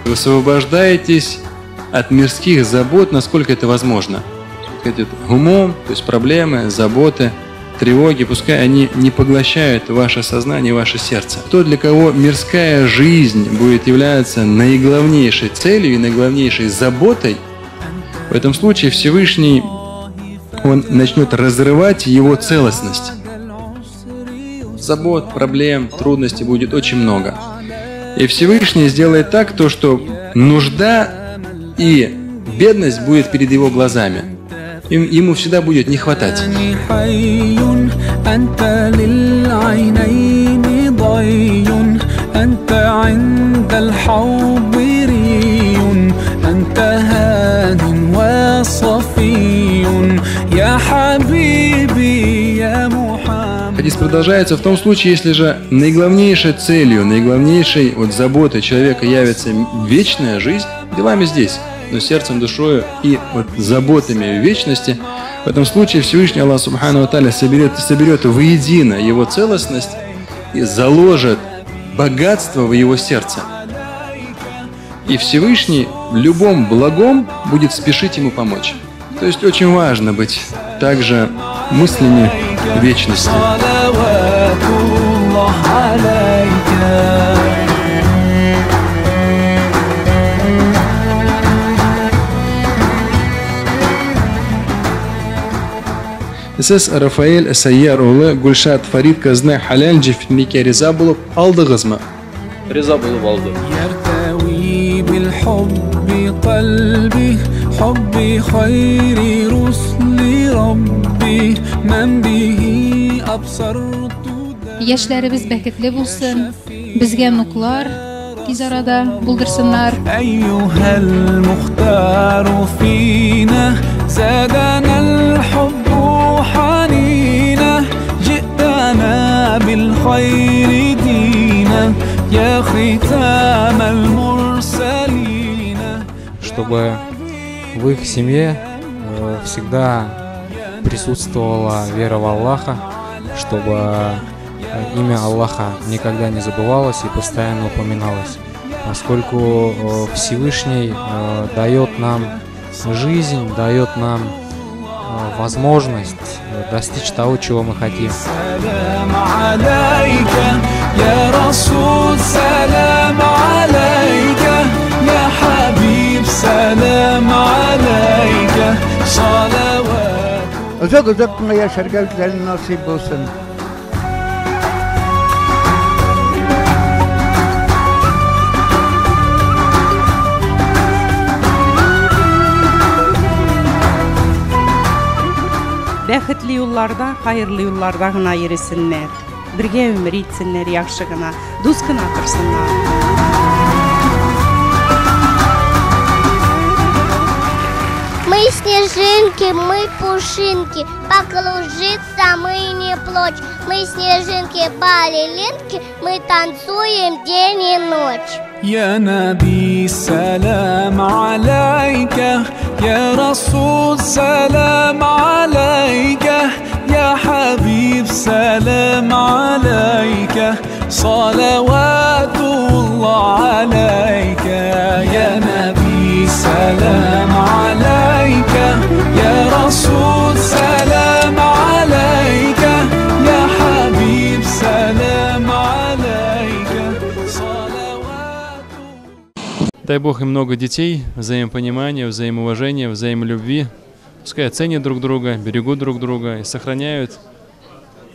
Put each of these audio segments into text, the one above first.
высвобождаетесь от мирских забот, насколько это возможно. Умом, то есть проблемы, заботы, тревоги, пускай они не поглощают ваше сознание, ваше сердце. То, для кого мирская жизнь будет являться наиглавнейшей целью и наиглавнейшей заботой, в этом случае Всевышний, Он начнет разрывать его целостность. Забот, проблем, трудностей будет очень много. И Всевышний сделает так, что нужда и бедность будет перед его глазами. Ему всегда будет не хватать. Хадис продолжается в том случае, если же наиглавнейшей целью, наиглавнейшей заботой человека явится вечная жизнь, делами здесь, но сердцем, душою и заботами в вечности, в этом случае Всевышний Аллах Субхану ва Тааля соберет воедино его целостность и заложит богатство в его сердце. И Всевышний в любом благом будет спешить ему помочь. То есть очень важно быть также мыслями вечности. Сіз Рафаэль Сайяр улы Гүлшат Фарид қызны халал жефтінеке риза болып алдыңыз ма? Риза болып алдым. Яшьләребез бәхетле булсын, безгә нуклар тиз арада булдырсыннар. Чтобы в их семье всегда присутствовала вера в Аллаха, чтобы имя Аллаха никогда не забывалось и постоянно упоминалось, поскольку Всевышний дает нам жизнь, дает нам возможность достичь того, чего мы хотим. Uzak yaşar göklerin nasip olsun. Бәхетле юлларда, хайырлы юлларда гына йөрисеннәр. Бергә өмер итсеннәр, яхшы гына, дус гына торсыннар. Мы снежинки, мы пушинки, покружиться мы не плочь. Мы снежинки, балеринки, мы танцуем день и ночь. يا نبي سلام عليك يا رسول سلام عليك يا حبيب سلام عليك صلوات الله عليك يا نبي سلام عليك يا رسول سلام عليك يا حبيب سلام عليك. Дай Бог им много детей, взаимопонимания, взаимоуважения, взаимолюбви. Пускай ценят друг друга, берегут друг друга и сохраняют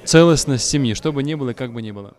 целостность семьи, что бы ни было, как бы ни было.